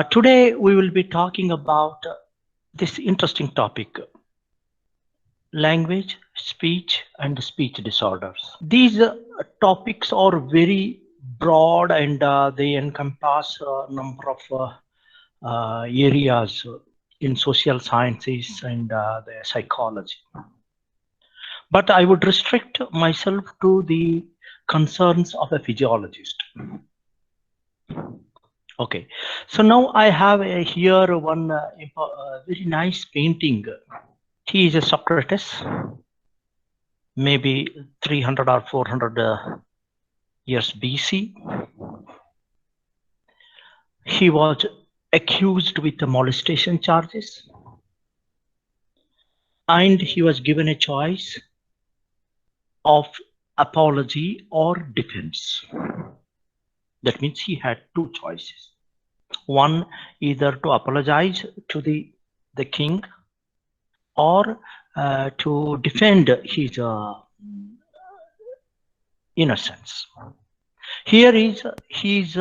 Today we will be talking about this interesting topic: language, speech, and speech disorders. These topics are very broad and they encompass a number of areas in social sciences and the psychology. But I would restrict myself to the concerns of a physiologist. Okay, so now I have here one very nice painting. He is a Socrates, maybe 300 or 400 years BC. He was accused with the molestation charges, and he was given a choice of apology or defense. That means he had two choices. One, either to apologize to the king or to defend his innocence. Here he is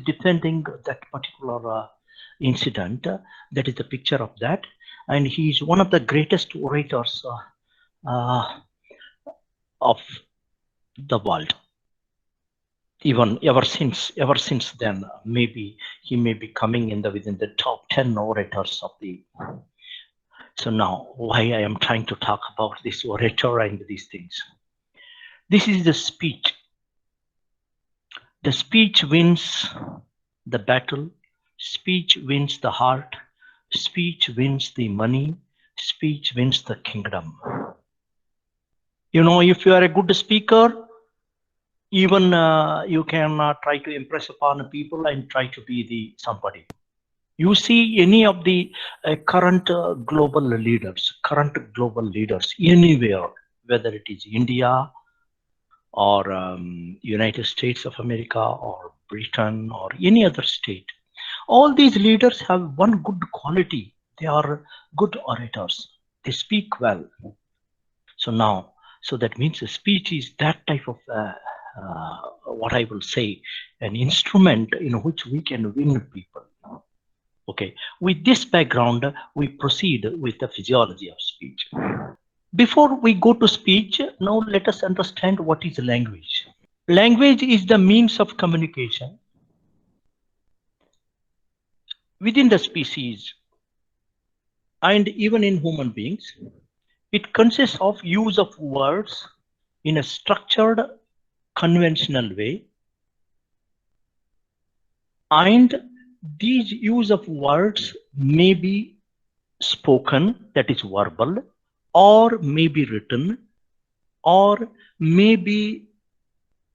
defending that particular incident. That is the picture of that, and he is one of the greatest orators of the world. Even ever since then, maybe he may be coming in within the top 10 orators of the. So now, why I am trying to talk about this orator and these things. This is the speech. The speech wins the battle. Speech wins the heart. Speech wins the money. Speech wins the kingdom. You know, if you are a good speaker, even you can try to impress upon people and try to be the somebody. You see any of the current global leaders anywhere, whether it is India or United States of America or Britain or any other state, all these leaders have one good quality. They are good orators. They speak well. So that means the speech is that type of what I will say, an instrument in which we can win people. Okay, with this background, we proceed with the physiology of speech. Before we go to speech, now let us understand what is language. Language is the means of communication within the species and even in human beings. It consists of use of words in a structured, conventional way, and these use of words may be spoken, that is verbal, or may be written, or may be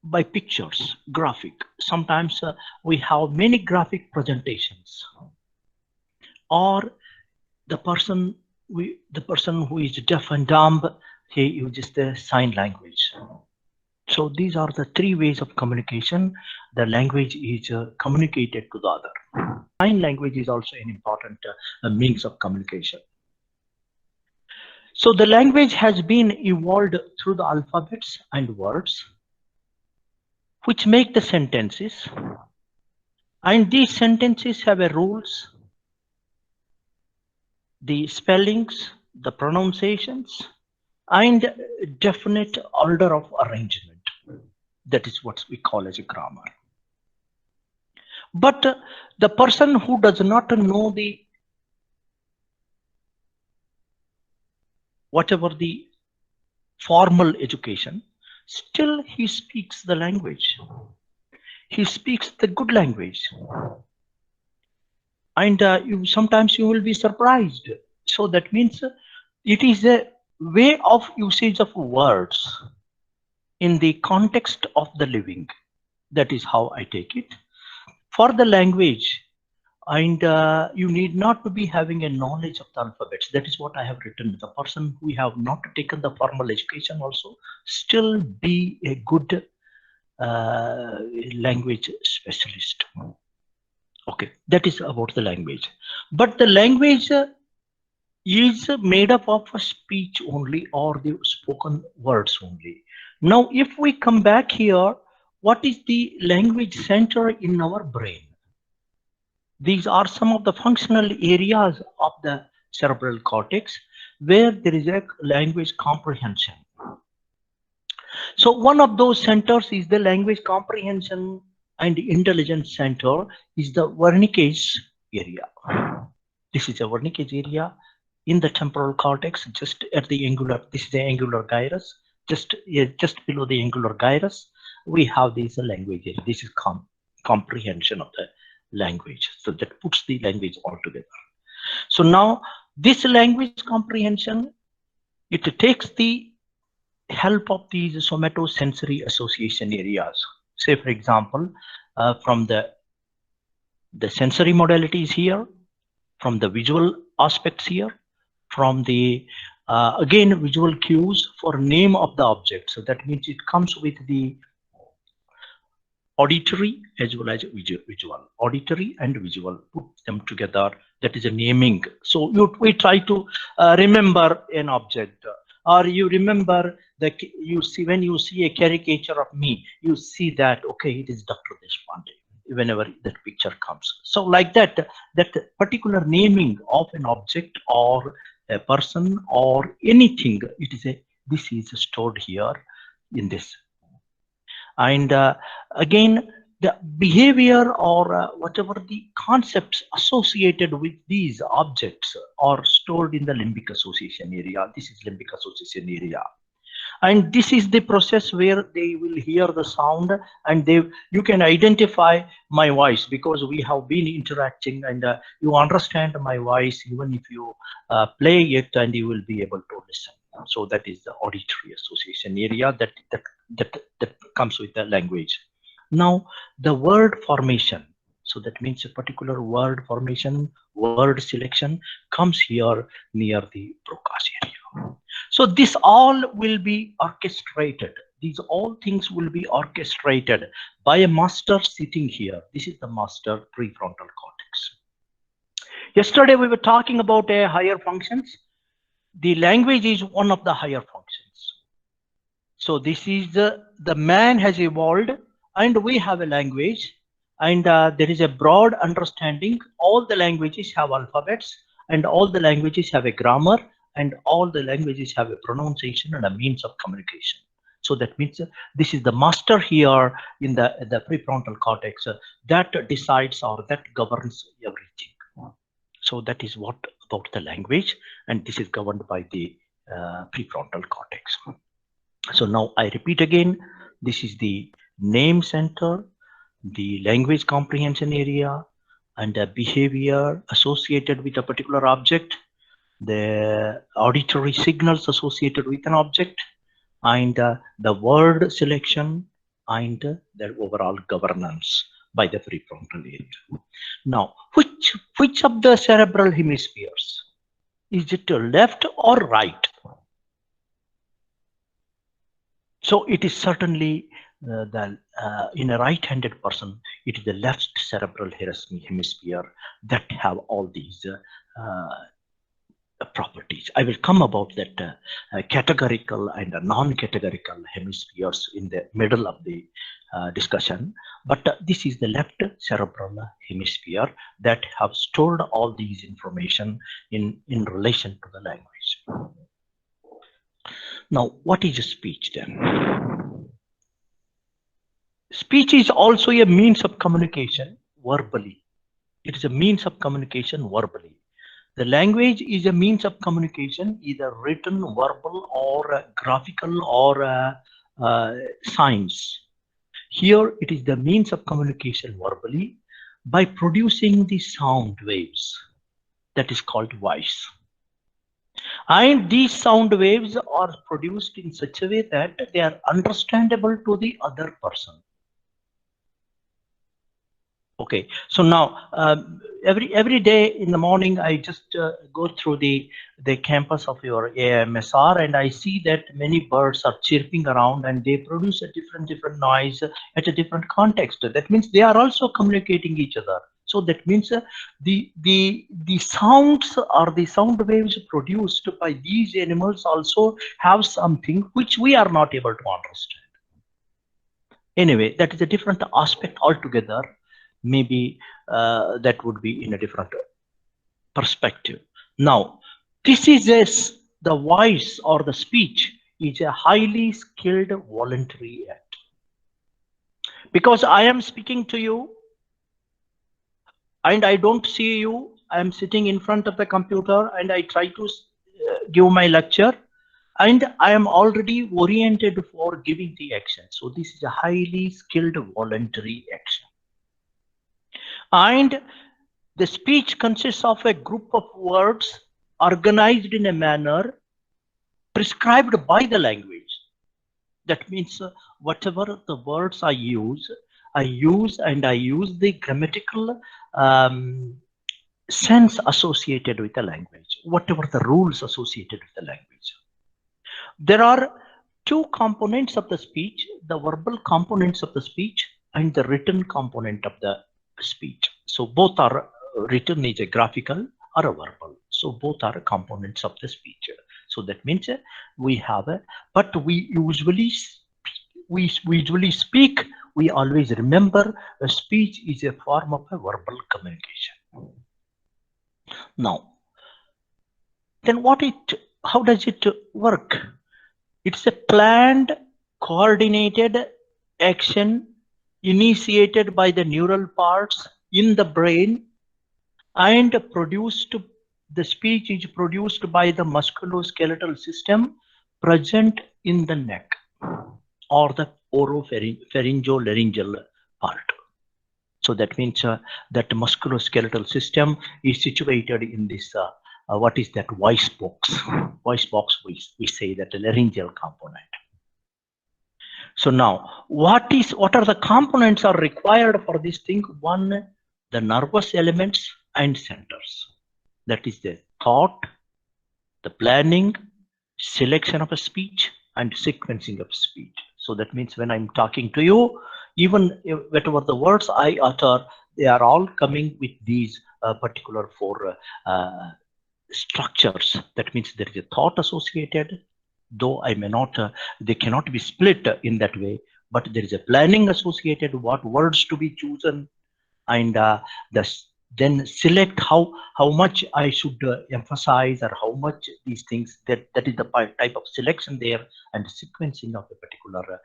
by pictures, graphic. Sometimes we have many graphic presentations, or the person who is deaf and dumb, he uses the sign language. So these are the three ways of communication. The language is communicated to the other. Sign language is also an important means of communication. So the language has been evolved through the alphabets and words, which make the sentences. And these sentences have a rules, the spellings, the pronunciations, and definite order of arrangement. That is what we call as a grammar. But the person who does not know the whatever the formal education, still he speaks the language. He speaks the good language. And sometimes you will be surprised. So that means it is a way of usage of words in the context of the living. That is how I take it. For the language, and you need not to be having a knowledge of the alphabets. That is what I have written. The person who have not taken the formal education also still be a good language specialist. Okay, that is about the language. But the language is made up of a speech only, or the spoken words only. Now, if we come back here, what is the language center in our brain? These are some of the functional areas of the cerebral cortex where there is a language comprehension. So one of those centers is the language comprehension and intelligence center is the Wernicke's area. This is a Wernicke's area in the temporal cortex, just at the angular. This is the angular gyrus, just below the angular gyrus. We have this language area. This is comprehension of the language. So that puts the language all together. So now this language comprehension, it takes the help of these somatosensory association areas. Say, for example, from the sensory modalities here, from the visual aspects here, from the again visual cues for name of the object. So that means it comes with the auditory as well as visual. Auditory and visual, put them together. That is a naming. So we try to remember an object, or you remember that you see when you see a caricature of me, you see that okay, it is Dr. Deshpande whenever that picture comes. So like that, that particular naming of an object or a person or anything, it is this is stored here in this. And again, the behavior or whatever the concepts associated with these objects are stored in the limbic association area. This is limbic association area. And this is the process where they will hear the sound and you can identify my voice because we have been interacting and you understand my voice even if you play it and you will be able to listen. So that is the auditory association area that comes with the language. Now the word formation. So that means a particular word formation, word selection comes here near the Broca's area. So this all will be orchestrated. These all things will be orchestrated by a master sitting here. This is the master prefrontal cortex. Yesterday we were talking about higher functions. The language is one of the higher functions. So this is the man has evolved and we have a language and there is a broad understanding. All the languages have alphabets and all the languages have a grammar and all the languages have a pronunciation and a means of communication. So that means this is the master here in the prefrontal cortex that decides or that governs everything. So that is what about the language, and this is governed by the prefrontal cortex. So now I repeat again, this is the name center, the language comprehension area, and the behavior associated with a particular object, the auditory signals associated with an object, and the word selection, and the overall governance by the prefrontal area. Now, which of the cerebral hemispheres? Is it left or right? So it is certainly in a right-handed person, it is the left cerebral hemisphere that have all these properties. I will come about that categorical and non-categorical hemispheres in the middle of the discussion. But this is the left cerebral hemisphere that have stored all these information in relation to the language. Now, what is speech then? Speech is also a means of communication verbally. It is a means of communication verbally. The language is a means of communication, either written, verbal, or graphical, or signs. Here, it is the means of communication verbally by producing the sound waves. That is called voice. And these sound waves are produced in such a way that they are understandable to the other person. Okay, so now every day in the morning I just go through the campus of your AMSR and I see that many birds are chirping around and they produce a different noise at a different context. That means they are also communicating each other. So that means the sounds or the sound waves produced by these animals also have something which we are not able to understand. Anyway, that is a different aspect altogether. maybe that would be in a different perspective. Now, this is the voice or the speech is a highly skilled voluntary act. Because I am speaking to you and I don't see you, I am sitting in front of the computer and I try to give my lecture, and I am already oriented for giving the action. So this is a highly skilled voluntary action. And the speech consists of a group of words organized in a manner prescribed by the language. That means whatever the words I use the grammatical sense associated with the language, whatever the rules associated with the language. There are two components of the speech, the verbal components of the speech and the written component of the speech. So both are written is a graphical or a verbal. So both are components of the speech. So that means we have a, but we usually speak, we always remember a speech is a form of a verbal communication. Now, then how does it work? It's a planned, coordinated action initiated by the neural parts in the brain and the speech is produced by the musculoskeletal system present in the neck or the oropharyngeal part. So that means that musculoskeletal system is situated in this what is that voice box? Voice box, we say that the laryngeal component. So now, what are the components are required for this thing? One, the nervous elements and centers. That is the thought, the planning, selection of a speech, and sequencing of speech. So that means when I'm talking to you, even whatever the words I utter, they are all coming with these particular four structures. That means there is a thought associated, though I may not, they cannot be split in that way, but there is a planning associated, what words to be chosen, and then select how much I should emphasize or how much these things, that is the type of selection there, and sequencing of a particular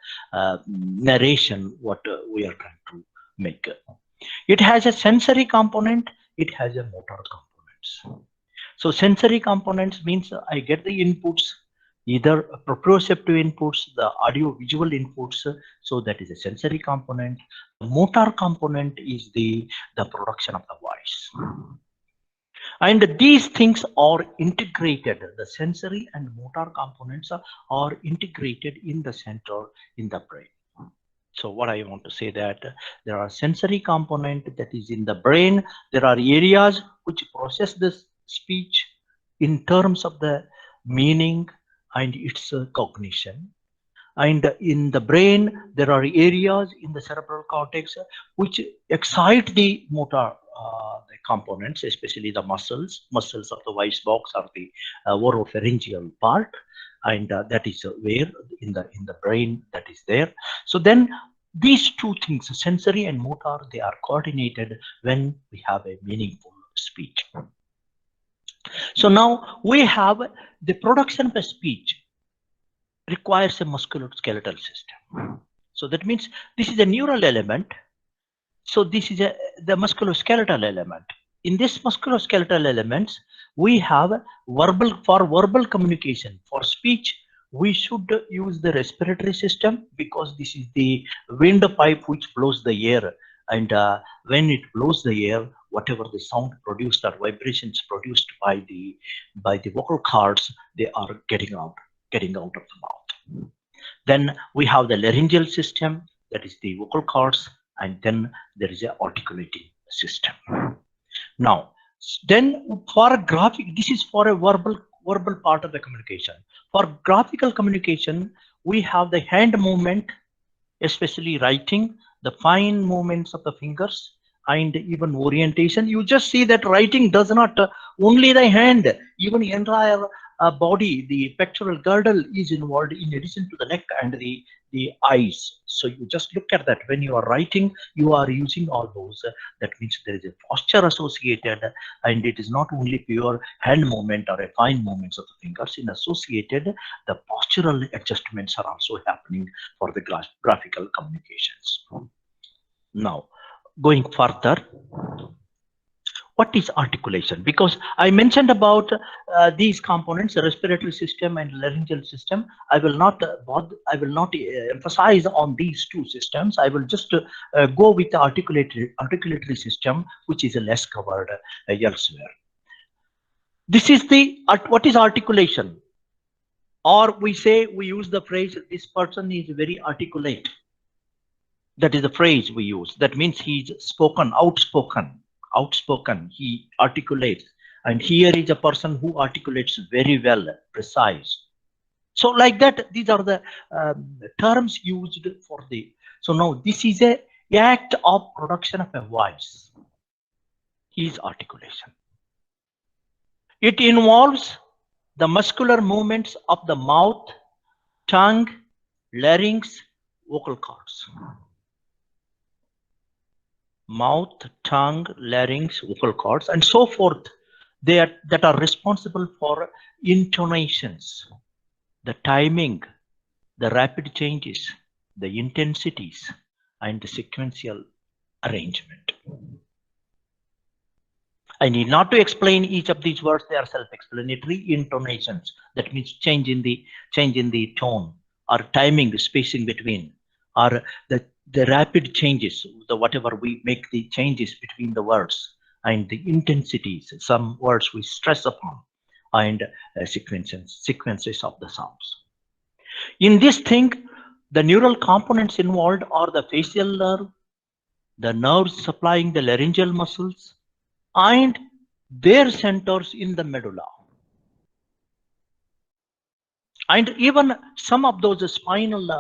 narration what we are trying to make. It has a sensory component, it has a motor components. So sensory components means I get the inputs, either proprioceptive inputs, the audio visual inputs, so that is a sensory component. The motor component is the production of the voice. And these things are integrated, the sensory and motor components are integrated in the center in the brain. So what I want to say that there are sensory component that is in the brain, there are areas which process this speech in terms of the meaning and its cognition. And in the brain, there are areas in the cerebral cortex which excite the motor the components, especially the muscles of the voice box or the oropharyngeal part, and that is where in the brain that is there. So then these two things, sensory and motor, they are coordinated when we have a meaningful speech. So now we have the production of a speech requires a musculoskeletal system. So that means this is a neural element. So this is the musculoskeletal element. In this musculoskeletal elements, we have verbal communication. For speech, we should use the respiratory system, because this is the windpipe which blows the air. And when it blows the air, whatever the sound produced or vibrations produced by the vocal cords, they are getting out of the mouth. Then we have the laryngeal system, that is the vocal cords, and then there is a articulating system. Now, then for graphic, this is for a verbal part of the communication. For graphical communication, we have the hand movement, especially writing, the fine movements of the fingers, and even orientation. You just see that writing does not only the hand, even entire body, the pectoral girdle is involved in addition to the neck and the eyes. So you just look at that. When you are writing, you are using all those. That means there is a posture associated, and it is not only pure hand movement or a fine movements of the fingers. In associated, the postural adjustments are also happening for the graphical communications. Now, going further, what is articulation? Because I mentioned about these components, the respiratory system and laryngeal system. I will not emphasize on these two systems. I will just go with the articulatory system, which is less covered elsewhere. This is the what is articulation? Or we use the phrase, this person is very articulate. That is the phrase we use. That means he's outspoken, he articulates. And here is a person who articulates very well, precise. So like that, these are the terms used for the. So now this is a act of production of a voice, is articulation. It involves the muscular movements of the mouth, tongue, larynx, vocal cords. Mouth, tongue, larynx, vocal cords, and so forth, that are responsible for intonations, the timing, the rapid changes, the intensities, and the sequential arrangement. I need not to explain each of these words. They are self-explanatory. Intonations, that means change in the tone, or timing, the spacing between, or the rapid changes, whatever we make the changes between the words, and the intensities, some words we stress upon, and sequences of the sounds. In this thing, the neural components involved are the facial nerve, the nerves supplying the laryngeal muscles, and their centers in the medulla. And even some of those spinal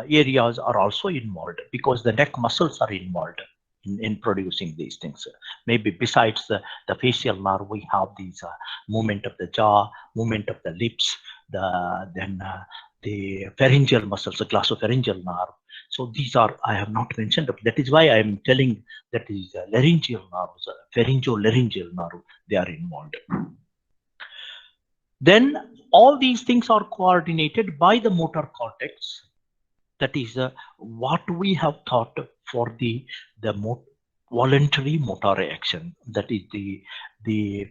areas are also involved, because the neck muscles are involved in producing these things. Maybe besides the facial nerve, we have these movement of the jaw, movement of the lips, then the pharyngeal muscles, the glossopharyngeal nerve. So these are, I have not mentioned. That is why I am telling that is laryngeal nerves, pharyngeolaryngeal nerve, they are involved. Then all these things are coordinated by the motor cortex. That is what we have thought for the voluntary motor action. That is the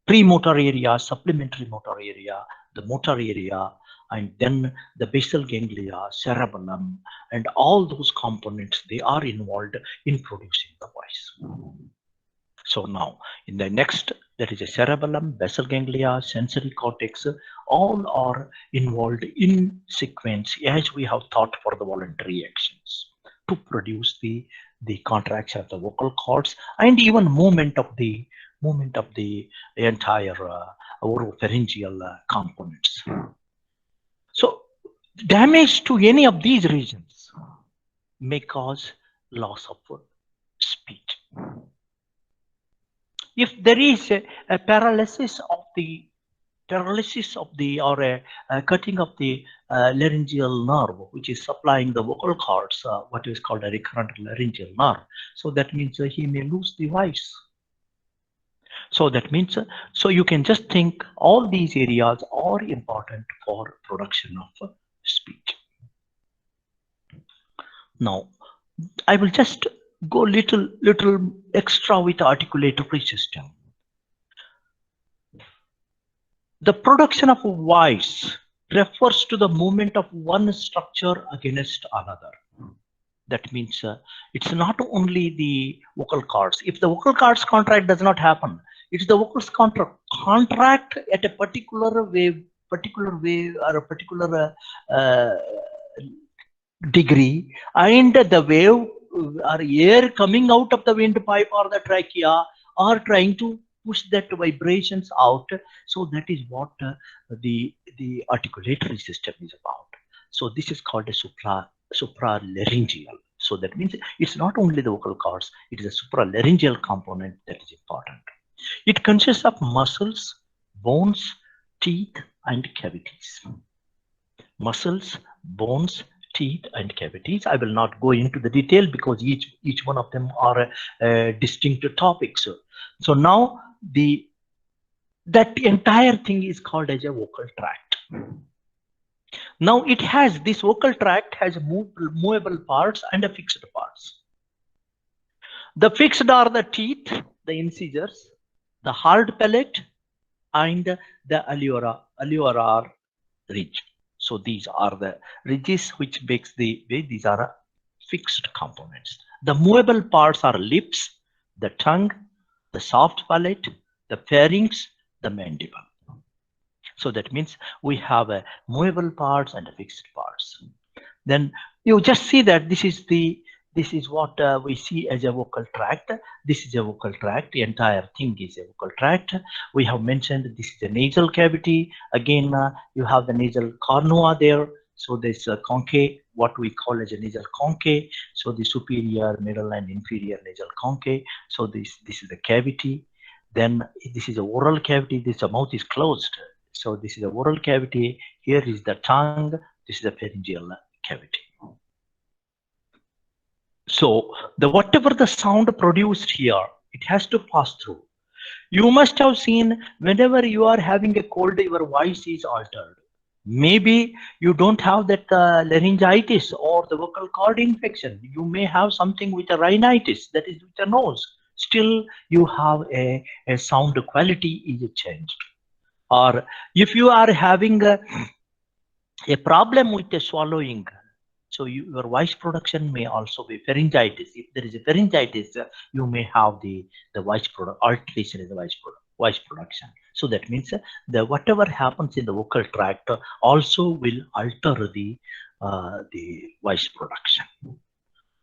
premotor area, supplementary motor area, the motor area, and then the basal ganglia, cerebellum, and all those components, they are involved in producing the voice. So now in the next, that is a cerebellum, basal ganglia, sensory cortex, all are involved in sequence, as we have thought for the voluntary actions, to produce the contraction of the vocal cords, and even movement of the entire oropharyngeal components. So damage to any of these regions may cause loss of speech. If there is a paralysis of the or a cutting of the laryngeal nerve, which is supplying the vocal cords, what is called a recurrent laryngeal nerve, so that means he may lose the voice. So that means, so you can just think all these areas are important for production of speech. Now, I will just go little extra with the articulatory system. The production of a voice refers to the movement of one structure against another. That means it's not only the vocal cords. If the vocal cords contract does not happen, it's the vocals contract at a particular way or a particular degree, and the wave or air coming out of the windpipe or the trachea are trying to push that vibrations out. So that is what the articulatory system is about. So this is called a supralaryngeal. So that means it's not only the vocal cords, it is a supralaryngeal component that is important. It consists of muscles bones, teeth, and cavities. Muscles, bones, teeth, and cavities. I will not go into the detail because each one of them are distinct topics. So now that entire thing is called as a vocal tract. Now this vocal tract has movable parts and fixed parts. The fixed are the teeth, the incisors, the hard palate, and the alveolar ridge. So these are the ridges which makes these are fixed components. The movable parts are lips, the tongue, the soft palate, the pharynx, the mandible. So that means we have a movable parts and fixed parts. Then you just see that this is what we see as a vocal tract. This is a vocal tract. The entire thing is a vocal tract. We have mentioned this is a nasal cavity. Again, you have the nasal cornua there. So this concave, what we call as a nasal concave. So the superior, middle, and inferior nasal concave. So this is the cavity. Then this is a oral cavity. This mouth is closed. So this is a oral cavity. Here is the tongue. This is the pharyngeal cavity. So whatever the sound produced here, it has to pass through. You must have seen whenever you are having a cold, your voice is altered. Maybe you don't have that laryngitis or the vocal cord infection. You may have something with a rhinitis, that is with the nose. Still, you have a sound quality is changed. Or if you are having a problem with the swallowing, so your voice production may also be pharyngitis. If there is a pharyngitis, you may have the voice alteration in the voice production. So that means whatever happens in the vocal tract also will alter the voice production.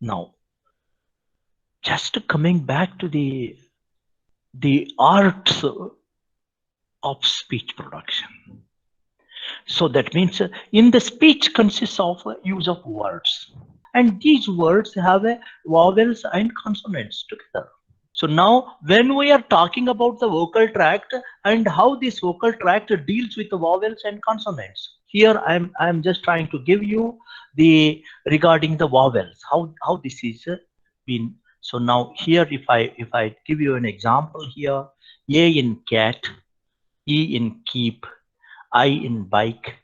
Now, just coming back to the arts of speech production. So that means in the speech consists of use of words, and these words have vowels and consonants together. So now when we are talking about the vocal tract and how this vocal tract deals with the vowels and consonants, here I'm just trying to give you regarding the vowels, how this is been. So now here if I give you an example here, A in cat, E in keep, I in bike,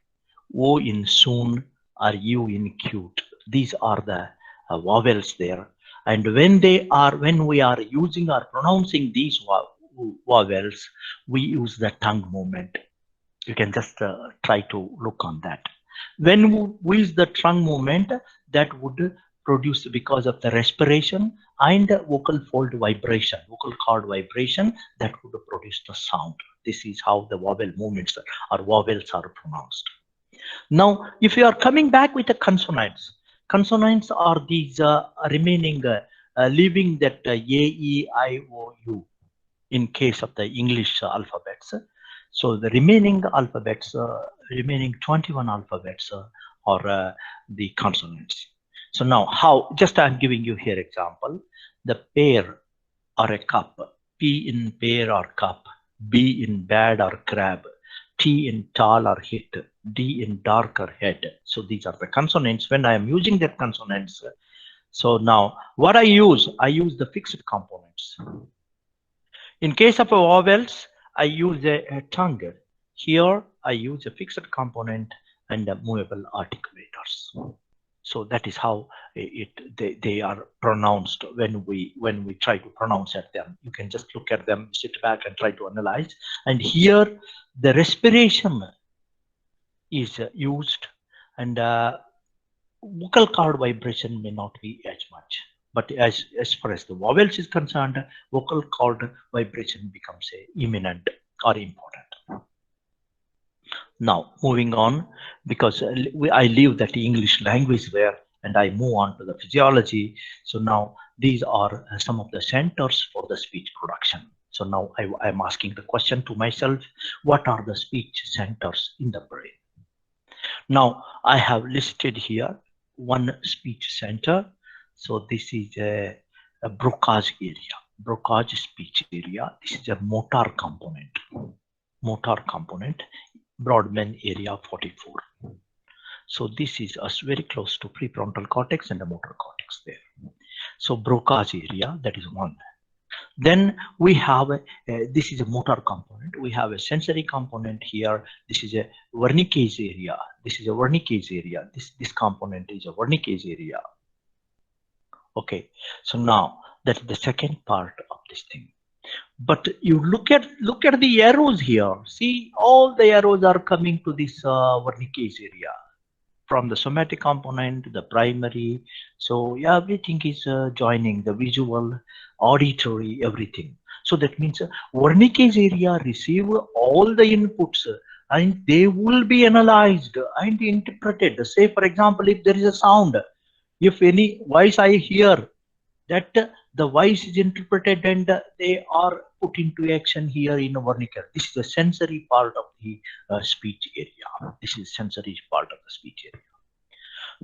O in soon, or U in cute. These are the vowels there. And when we are using or pronouncing these vowels, we use the tongue movement. You can just try to look on that. When we use the tongue movement, that would produce, because of the respiration and vocal fold vibration, vocal cord vibration, that would produce the sound. This is how the vowel movements or vowels are pronounced. Now, if you are coming back with the consonants, consonants are these remaining, leaving that A, E, I, O, U in case of the English alphabets. So the remaining alphabets, remaining 21 alphabets are the consonants. So now how, just I'm giving you here example, the pear or a cup, P in pear or cup, B in bad or crab, T in tall or hit, D in dark or head. So these are the consonants. When I am using the consonants, so now what I use the fixed components. In case of vowels, I use a tongue. Here I use a fixed component and movable articulators. So that is how they are pronounced when we try to pronounce at them. You can just look at them, sit back and try to analyze. And here the respiration is used, and vocal cord vibration may not be as much. But as far as the vowels is concerned, vocal cord vibration becomes imminent or important. Now, moving on, because I leave that English language there and I move on to the physiology. So now these are some of the centers for the speech production. So now I'm asking the question to myself, what are the speech centers in the brain? Now I have listed here one speech center. So this is a Broca's area, Broca's speech area. This is a motor component. motor component, Broadman area 44. So this is us very close to prefrontal cortex and the motor cortex there. So Broca's area, that is one. Then we have this is a motor component. We have a sensory component here. This is a Wernicke's area. This is a Wernicke's area. This component is a Wernicke's area. Okay, so now that's the second part of this thing. But you look at the arrows here. See, all the arrows are coming to this Wernicke's area, from the somatic component to the primary. So yeah, everything is joining, the visual, auditory, everything. So that means Wernicke's area receive all the inputs and they will be analyzed and interpreted. Say, for example, if there is a sound, if any voice I hear, that the voice is interpreted and they are put into action here in Wernicke. This is the sensory part of the speech area. This is sensory part of the speech area.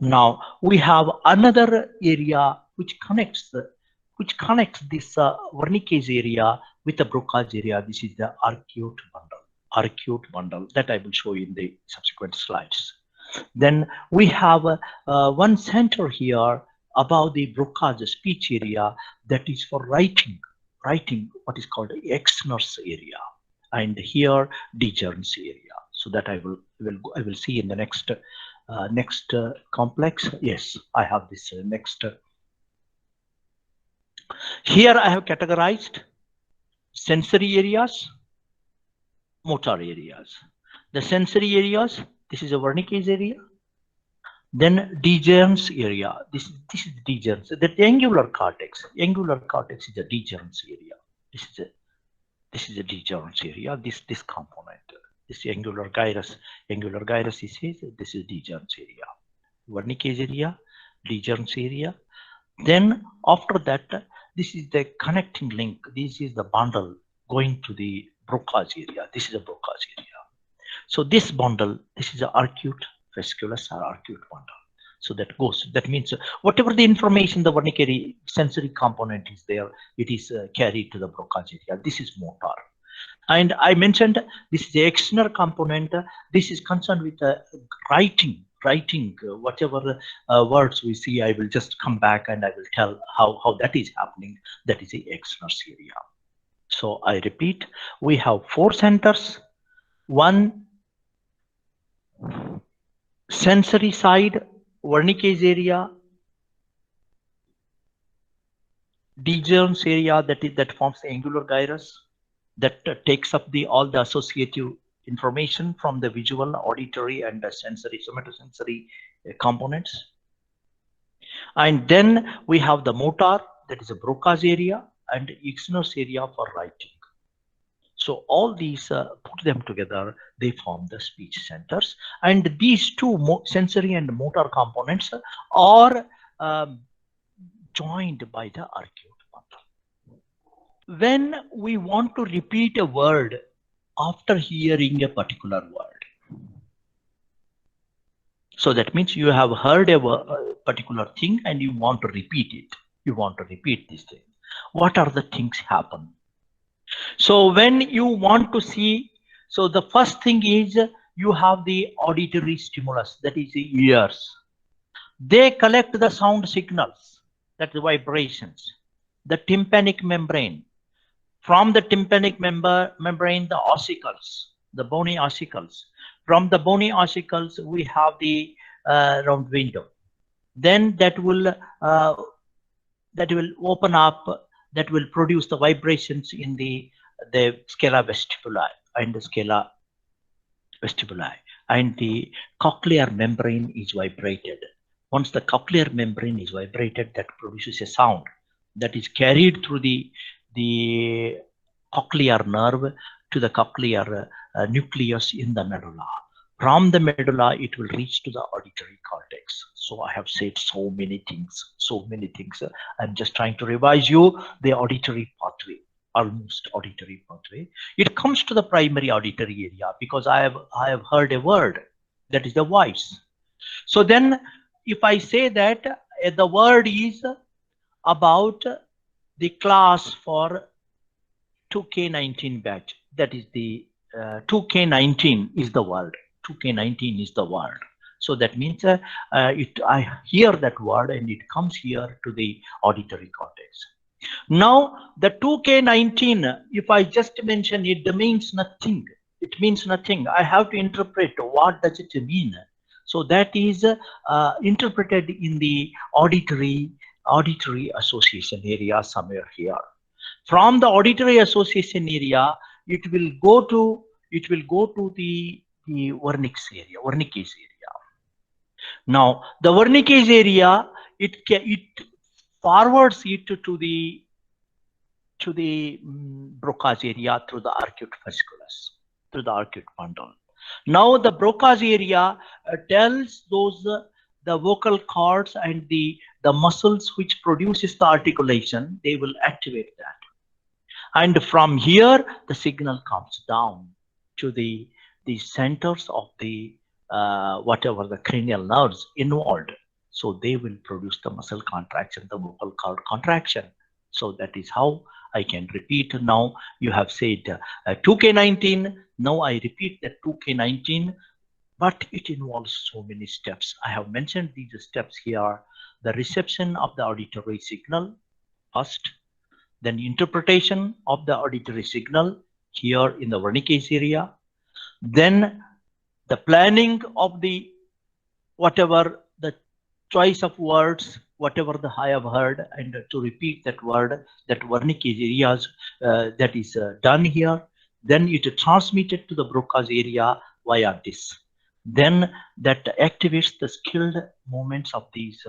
Now we have another area which connects this Wernicke's area with the Broca's area. This is the arcuate bundle that I will show you in the subsequent slides. Then we have one center here above the Broca's speech area that is for writing what is called the Exner's area, and here Dejerne's area. So that I will see in the next complex. Yes, I have this next. Here I have categorized sensory areas, motor areas. The sensory areas, this is a Wernicke's area. Then Dejerne's area. This is Dejerne's. The angular cortex. Angular cortex is the Dejerne's area. This is a Dejerne's area. This component. This angular gyrus. Angular gyrus is here. This is Dejerne's area. Wernicke's area, Dejerne's area. Then after that, this is the connecting link. This is the bundle going to the Broca's area. This is a Broca's area. So this bundle, this is the arcuate fasciculus or arcuate bundle. So that means whatever the information the Wernicke sensory component is there, it is carried to the Broca's area. This is motor. And I mentioned this is the Exner component. This is concerned with writing, whatever words we see. I will just come back and I will tell how that is happening. That is the Exner's area. So I repeat, we have 4 centers. One sensory side, Wernicke's area, Dejerne's area, that forms the angular gyrus, that takes up all the associative information from the visual, auditory, and the sensory, somatosensory components. And then we have the motor, that is a Broca's area, and Exner's area for writing. So all these, put them together, they form the speech centers. And these two sensory and motor components are joined by the arcuate bundle. When we want to repeat a word after hearing a particular word, so that means you have heard a particular thing and you want to repeat it. You want to repeat this thing. What are the things happen? So when you want to see, so the first thing is you have the auditory stimulus, that is the ears. They collect the sound signals, that's the vibrations. The tympanic membrane. From the tympanic membrane, the ossicles, the bony ossicles. From the bony ossicles, we have the round window. Then that will open up. That will produce the vibrations in the scala vestibuli and the scala vestibuli, and the cochlear membrane is vibrated. Once the cochlear membrane is vibrated, that produces a sound that is carried through the cochlear nerve to the cochlear nucleus in the medulla. From the medulla, it will reach to the auditory cortex. So I have said so many things. I'm just trying to revise you the auditory pathway, almost auditory pathway. It comes to the primary auditory area because I have heard a word, that is the voice. So then if I say that the word is about the class for 2K19 batch, that is the 2K19 is the word. 2K19 is the word. So that means I hear that word and it comes here to the auditory cortex. Now the 2K19, if I just mention it, means nothing. It means nothing. I have to interpret what does it mean. So that is interpreted in the auditory association area somewhere here. From the auditory association area, it will go to the Wernicke's area. Now the Wernicke's area, it forwards it to the Broca's area through the arcuate fasciculus, through the arcuate bundle. Now the Broca's area tells those the vocal cords and the muscles which produces the articulation, they will activate that. And from here, the signal comes down to the centers of the whatever the cranial nerves involved. So they will produce the muscle contraction, the vocal cord contraction. So that is how I can repeat. Now you have said 2K19. Now I repeat that 2K19, but it involves so many steps. I have mentioned these steps here. The reception of the auditory signal first, then interpretation of the auditory signal here in the Wernicke's area, then the planning of the whatever the choice of words, whatever the I have heard, and to repeat that word, that Wernicke's areas that is done here. Then it transmitted to the Broca's area via this. Then that activates the skilled movements of these,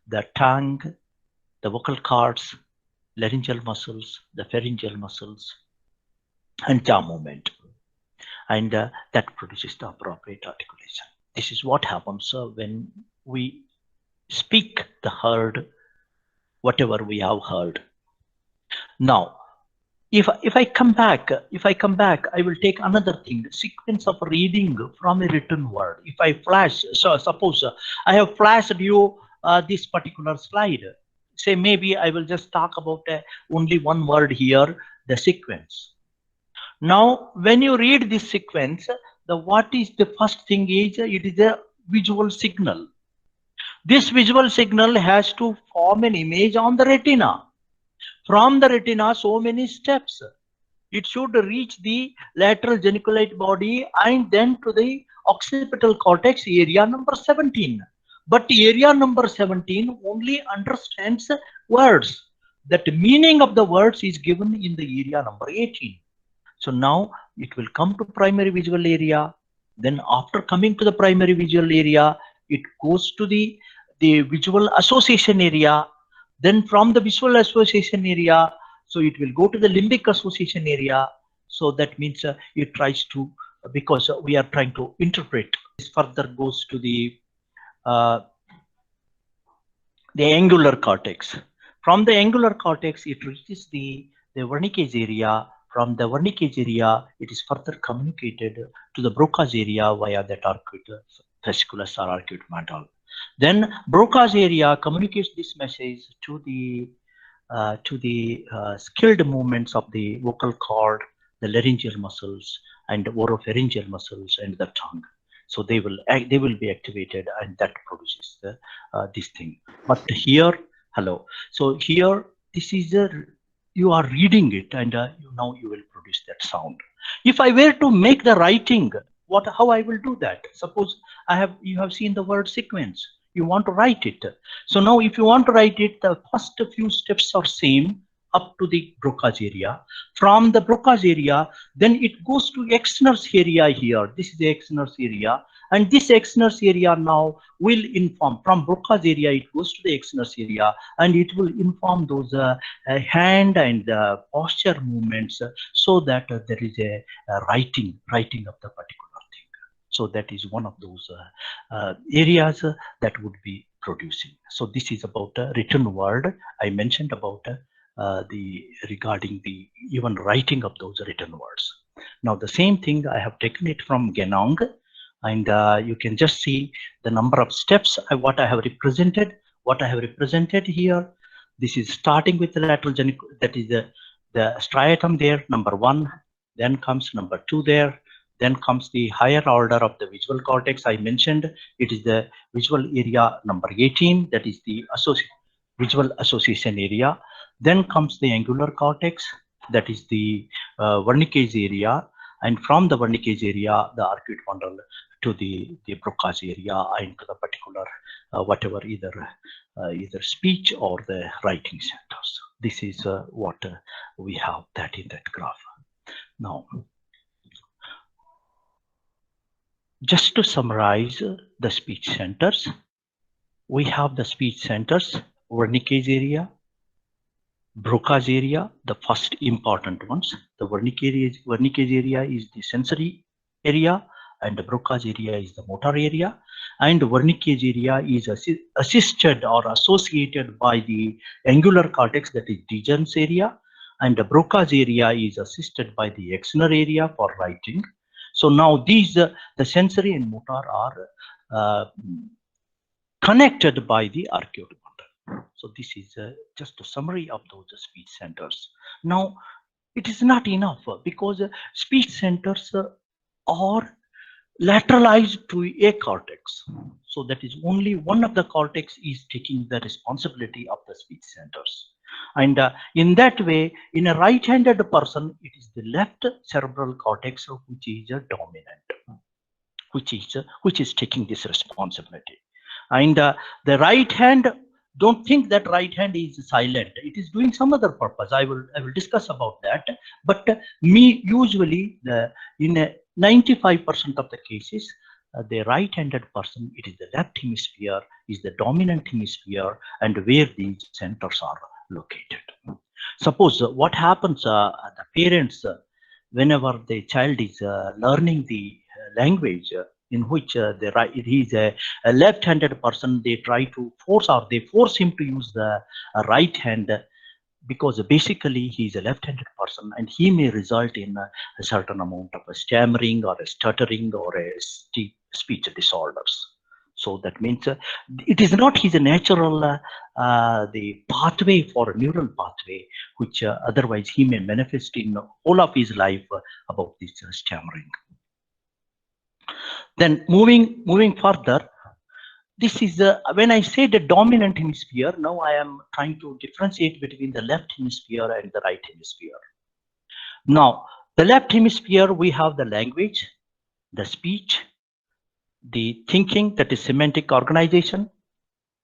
the tongue, the vocal cords, laryngeal muscles, the pharyngeal muscles, and jaw movement. And that produces the appropriate articulation. This is what happens when we speak the heard, whatever we have heard. Now, if I come back, I will take another thing, the sequence of reading from a written word. If I flash, so suppose I have flashed you this particular slide. Say maybe I will just talk about only one word here, the sequence. Now, when you read this sequence, what is the first thing is, it is a visual signal. This visual signal has to form an image on the retina. From the retina, so many steps. It should reach the lateral geniculate body and then to the occipital cortex, area number 17. But area number 17 only understands words. That meaning of the words is given in the area number 18. So now it will come to primary visual area. Then after coming to the primary visual area, it goes to the visual association area. Then from the visual association area, so it will go to the limbic association area. So that means it tries to, because we are trying to interpret, this further goes to the angular cortex. From the angular cortex, it reaches the Wernicke's area. From the Wernicke's area, it is further communicated to the Broca's area via that arcuate fasciculus or arcuate mantle. Then Broca's area communicates this message to the skilled movements of the vocal cord, the laryngeal muscles, and oropharyngeal muscles, and the tongue. So they will be activated, and that produces this thing. But here, hello. So here, this is you are reading it, and now you will produce that sound. If I were to make the writing, how I will do that? Suppose you have seen the word sequence. You want to write it. So now if you want to write it, the first few steps are same up to the Broca's area. From the Broca's area, then it goes to Exner's area here. This is the Exner's area. And this Exner's area now will inform, from Broca's area, it goes to the Exner's area, and it will inform those hand and posture movements, so that there is a writing of the particular thing. So that is one of those areas that would be producing. So this is about a written word. I mentioned about regarding the even writing of those written words. Now the same thing I have taken it from Genong, and you can just see the number of steps what I have represented. What I have represented here, this is starting with the lateral geniculate, that is the striatum there, number 1. Then comes number 2 there. Then comes the higher order of the visual cortex. I mentioned it is the visual area number 18. That is the visual association area. Then comes the angular cortex. That is the Wernicke's area. And from the Wernicke's area, the arcuate bundle to the Broca's area and to the particular whatever either speech or the writing centers. This is what we have that in that graph. Now, just to summarize the speech centers, we have the speech centers, Wernicke's area, Broca's area, the first important ones. The Wernicke's area is the sensory area, and the Broca's area is the motor area, and Wernicke's area is assisted or associated by the angular cortex, that is Degen's area, and the Broca's area is assisted by the exner area for writing. So now these the sensory and motor are connected by the arcuate bundle. So this is just a summary of those speech centers. Now it is not enough because speech centers are lateralized to a cortex. So that is only one of the cortex is taking the responsibility of the speech centers. And in that way, in a right-handed person, it is the left cerebral cortex which is dominant, which is taking this responsibility. And the right hand, don't think that right hand is silent. It is doing some other purpose. I will discuss about that. But usually in 95% of the cases, the right-handed person, it is the left hemisphere, is the dominant hemisphere, and where these centers are located. Suppose what happens, the parents, whenever the child is learning the language in which he is a left-handed person, they try to force him to use the right hand, because basically he is a left-handed person and he may result in a certain amount of a stammering or a stuttering or a speech disorders. So that means it is not his natural the pathway for a neural pathway, which otherwise he may manifest in all of his life about this stammering. Then moving further, this is when I say the dominant hemisphere, now I am trying to differentiate between the left hemisphere and the right hemisphere. Now, the left hemisphere, we have the language, the speech, the thinking, that is semantic organization,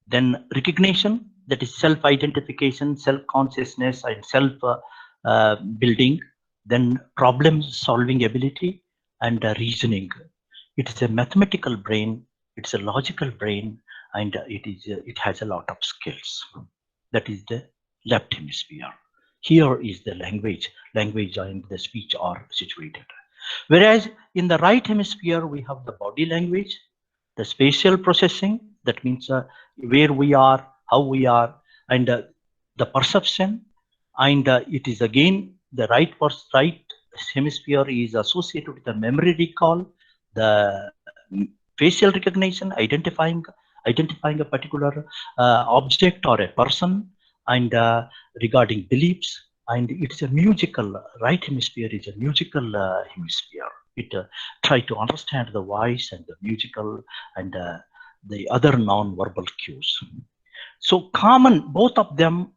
then recognition, that is self-identification, self-consciousness, and self-building, then problem-solving ability, and reasoning. It is a mathematical brain, it's a logical brain, and it has a lot of skills. That is the left hemisphere. Here is the language and the speech are situated. Whereas in the right hemisphere, we have the body language, the spatial processing, that means where we are, how we are, and the perception. And it is again the right hemisphere is associated with the memory recall, the facial recognition, identifying a particular object or a person, and regarding beliefs. And it's a musical, right hemisphere is a musical hemisphere. It try to understand the voice and the musical and the other non-verbal cues. So common, both of them,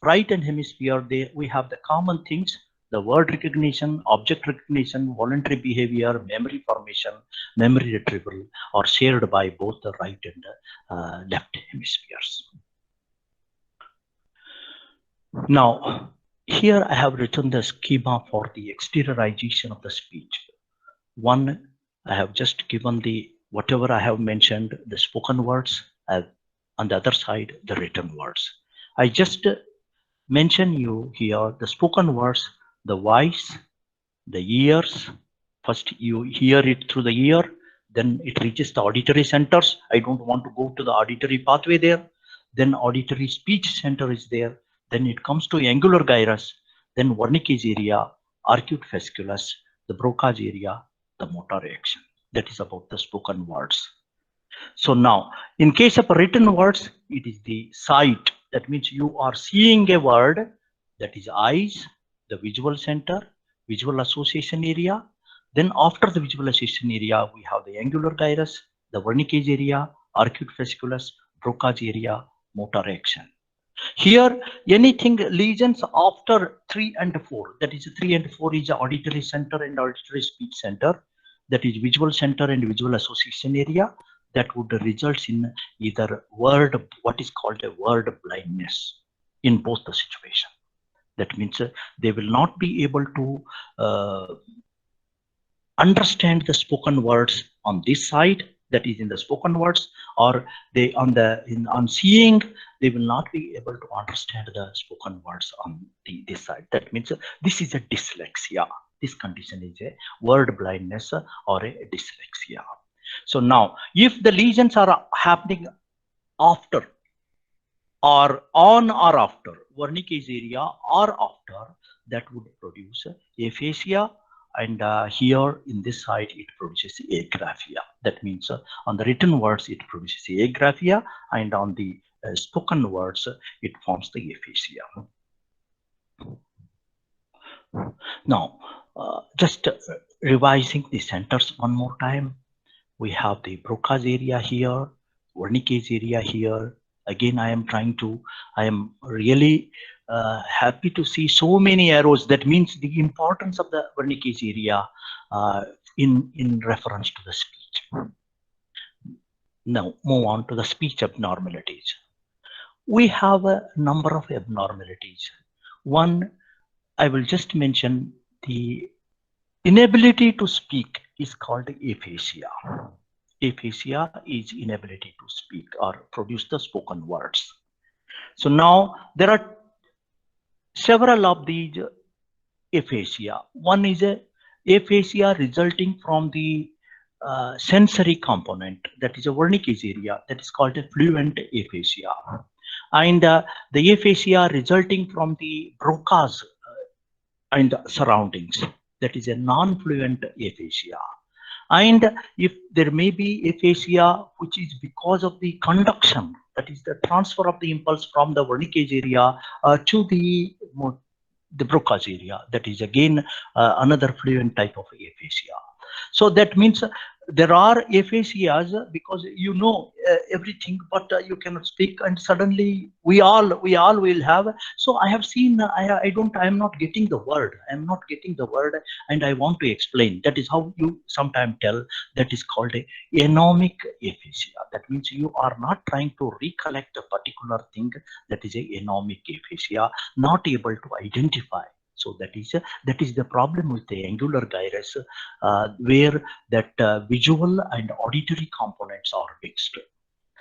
right and hemisphere, we have the common things: the word recognition, object recognition, voluntary behavior, memory formation, memory retrieval are shared by both the right and left hemispheres. Now, here I have written the schema for the exteriorization of the speech. One, I have just given the whatever I have mentioned, the spoken words, on the other side, the written words. I just mention you here the spoken words, the voice, the ears. First you hear it through the ear, then it reaches the auditory centers. I don't want to go to the auditory pathway there. Then auditory speech center is there. Then it comes to angular gyrus, then Wernicke's area, arcuate fasciculus, the Broca's area, the motor action. That is about the spoken words. So now, in case of written words, it is the sight. That means you are seeing a word, that is eyes, the visual center, visual association area. Then after the visual association area, we have the angular gyrus, the Wernicke's area, arcuate fasciculus, Broca's area, motor action. Here, anything lesions after 3 and 4, that is 3 and 4 is auditory center and auditory speech center, that is visual center and visual association area, that would result in either word, what is called a word blindness in both the situation. That means they will not be able to understand the spoken words on this side, that is in the spoken words, or they on seeing, they will not be able to understand the spoken words on this side. That means this is a dyslexia. This condition is a word blindness or a dyslexia. So now, if the lesions are happening after or on or after Wernicke's area or after, that would produce aphasia, and here in this side it produces agraphia. That means on the written words it produces agraphia, and on the spoken words it forms the aphasia. Now, just revising the centers one more time. We have the Broca's area here, Wernicke's area here. Again, I am really happy to see so many arrows. That means the importance of the Wernicke's area in reference to the speech. Now, move on to the speech abnormalities. We have a number of abnormalities. One, I will just mention the inability to speak is called aphasia. Aphasia is inability to speak or produce the spoken words. So now there are several of these aphasia. One is a aphasia resulting from the sensory component, that is a Wernicke's area, that is called a fluent aphasia. And the aphasia resulting from the Broca's and surroundings, that is a non-fluent aphasia. And if there may be aphasia which is because of the conduction, that is the transfer of the impulse from the Wernicke's area to the Broca's area, that is again another fluent type of aphasia. So that means there are aphasias because you know everything, but you cannot speak, and suddenly we all will have. So I have seen, I am not getting the word. I am not getting the word, and I want to explain. That is how you sometimes tell. That is called a anomic aphasia. That means you are not trying to recollect a particular thing. That is a anomic aphasia, not able to identify. So that is the problem with the angular gyrus, where that visual and auditory components are mixed.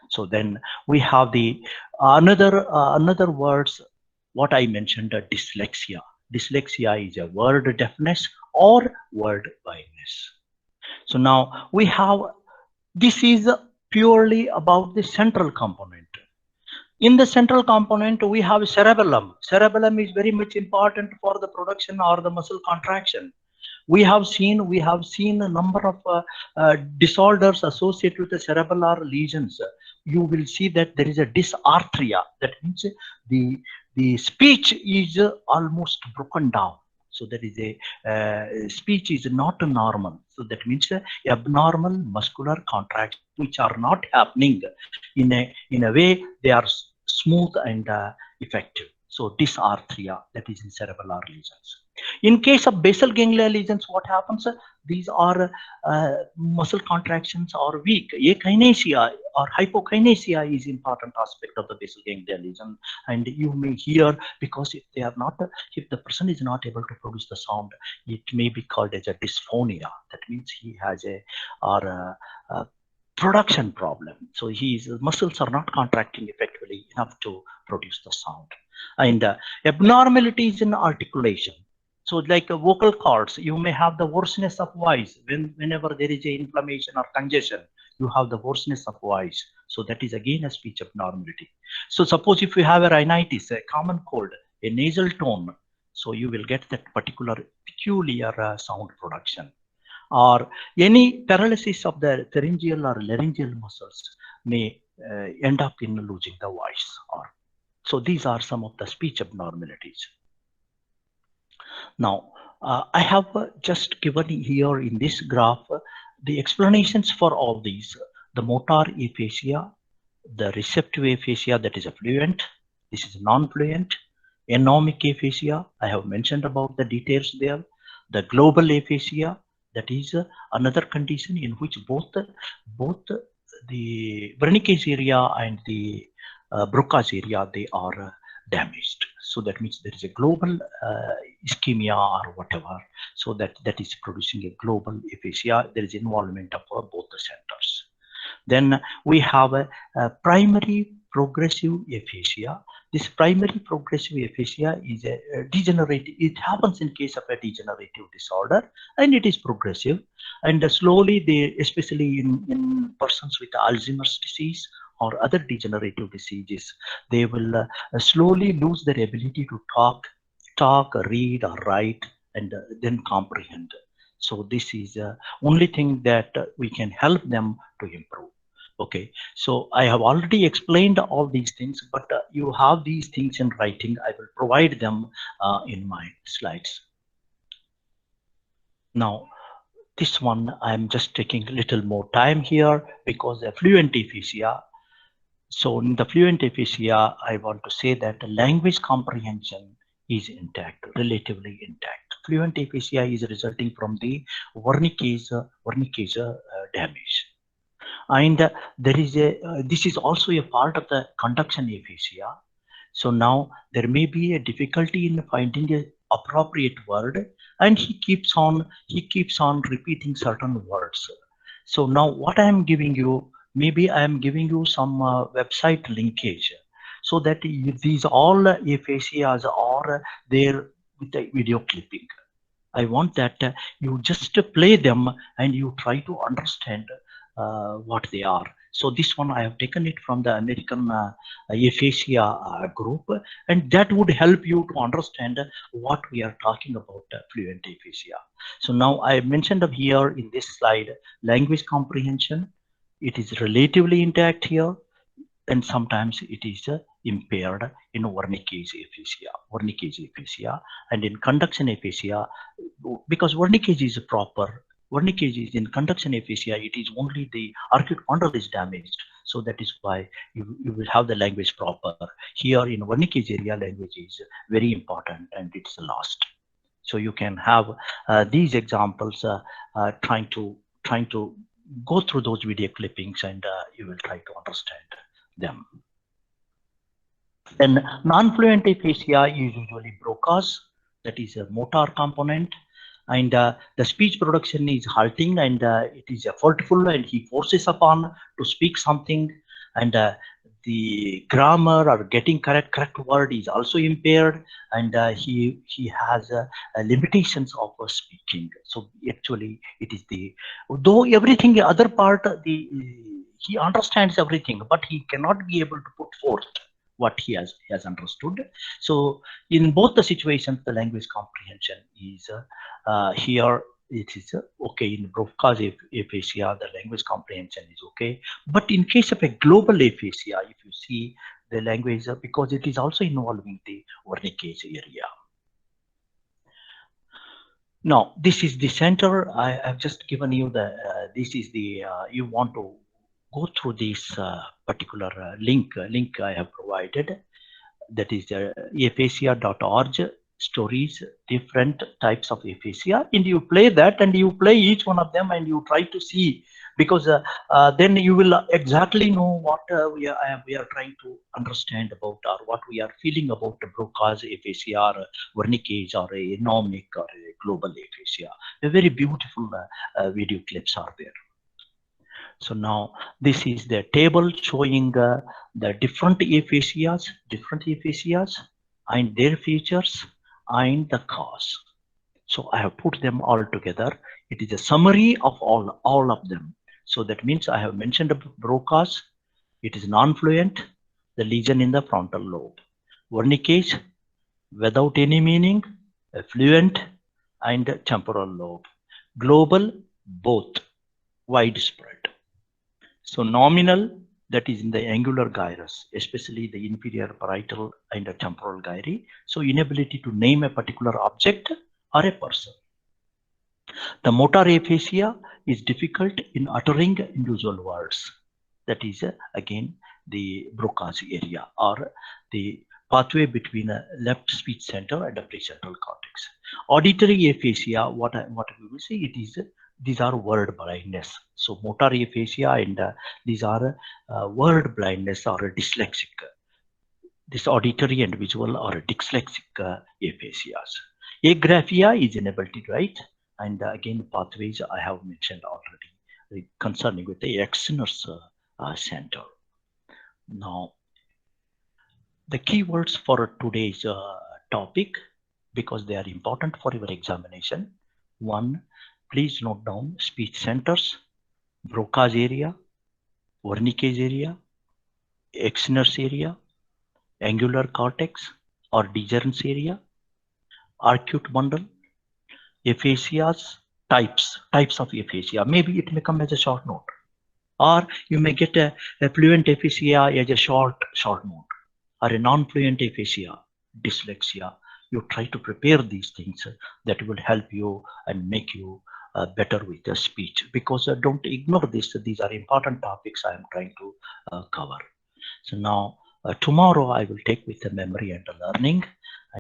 So then we have the another words, what I mentioned, dyslexia. Dyslexia is a word deafness or word blindness. So now we have, this is purely about the central component. In the central component, we have cerebellum. Cerebellum is very much important for the production or the muscle contraction. We have seen a number of disorders associated with the cerebellar lesions. You will see that there is a dysarthria. That means the speech is almost broken down. So that is a speech is not normal. So that means abnormal muscular contractions which are not happening in a way they are smooth and effective. So dysarthria, that is in cerebellar lesions. In case of basal ganglia lesions, what happens? These are muscle contractions are weak. Akinesia or hypokinesia is important aspect of the basal ganglia lesion, and you may hear, because if the person is not able to produce the sound, it may be called as a dysphonia. That means he has a production problem. So his muscles are not contracting effectively enough to produce the sound. And abnormalities in articulation. So like vocal cords, you may have the hoarseness of voice. Whenever there is a inflammation or congestion, you have the hoarseness of voice. So that is again a speech abnormality. So suppose if you have a rhinitis, a common cold, a nasal tone, so you will get that particular peculiar sound production. Or any paralysis of the pharyngeal or laryngeal muscles may end up in losing the voice. So these are some of the speech abnormalities. Now, I have just given here in this graph the explanations for all these. The motor aphasia, the receptive aphasia, that is a fluent, this is non-fluent. Anomic aphasia, I have mentioned about the details there. The global aphasia, that is another condition in which both the Wernicke's area and the Broca's area, they are damaged. So that means there is a global ischemia or whatever. So that is producing a global aphasia. There is involvement of both the centers. Then we have a primary progressive aphasia. This primary progressive aphasia is a degenerative. It happens in case of a degenerative disorder, and it is progressive. And slowly, they, especially in persons with Alzheimer's disease or other degenerative diseases, they will slowly lose their ability to talk, read, or write, and then comprehend. So this is only thing that we can help them to improve. Okay, so I have already explained all these things, but you have these things in writing. I will provide them in my slides. Now, this one, I'm just taking a little more time here because the fluent aphasia. So in the fluent aphasia, I want to say that language comprehension is intact, relatively intact. Fluent aphasia is resulting from the Wernicke's damage. And there is this is also a part of the conduction aphasia. So now there may be a difficulty in finding an appropriate word, and he keeps on repeating certain words. So now what I am giving you, maybe I am giving you some website linkage, so that these all aphasias are there with the video clipping. I want that you just play them and you try to understand what they are. So this one I have taken it from the American aphasia group, and that would help you to understand what we are talking about fluent aphasia. So now I mentioned up here in this slide language comprehension. It is relatively intact here, and sometimes it is impaired in Wernicke's aphasia, and in conduction aphasia, because Wernicke's is proper. Wernicke's is in conduction aphasia, it is only the articulatory is damaged. So that is why you will have the language proper. Here in Wernicke's area, language is very important and it's lost. So you can have these examples trying to go through those video clippings, and you will try to understand them. And non-fluent aphasia is usually Broca's, that is a motor component, and the speech production is halting, and it is effortful, and he forces upon to speak something, and the grammar or getting correct word is also impaired, and he has limitations of speaking. So actually it is though everything the other part, he understands everything, but he cannot be able to put forth what he has understood. So in both the situations, the language comprehension is here. It is okay. In Broca's aphasia, the language comprehension is okay. But in case of a global aphasia, if you see the language, because it is also involving the Wernicke's area. Now, this is the center. I have just given you the, this is the, you want to go through this particular link I have provided. That is aphasia.org. Stories, different types of aphasia, and you play that, and you play each one of them, and you try to see, because then you will exactly know what we are trying to understand about, or what we are feeling about the Broca's aphasia, or Wernicke's, or a anomic, or a global aphasia. A very beautiful video clips are there. So now this is the table showing the different aphasias and their features and the cause. So I have put them all together. It is a summary of all of them. So that means I have mentioned Broca's. It is non-fluent, the lesion in the frontal lobe. Wernicke's, without any meaning, fluent, and temporal lobe. Global, both, widespread. So nominal, that is in the angular gyrus, especially the inferior parietal and the temporal gyri. So inability to name a particular object or a person. The motor aphasia is difficult in uttering individual words. That is again the Broca's area, or the pathway between a left speech center and the prefrontal cortex. Auditory aphasia, what we will say, it is these are word blindness. So motor aphasia and these are word blindness or dyslexic. This auditory and visual or dyslexic aphasias. Agraphia is inability to write, and again pathways I have mentioned already concerning with the externus center. Now, the keywords for today's topic, because they are important for your examination. One, please note down speech centers, Broca's area, Wernicke's area, externus area, angular cortex or degerens area, arcuate bundle, aphasias, types of aphasia. Maybe it may come as a short note, or you may get a fluent aphasia as a short note, or a non-fluent aphasia, dyslexia. You try to prepare these things that will help you and make you better with the speech, because don't ignore this. These are important topics I am trying to cover. So now tomorrow I will take with the memory and the learning.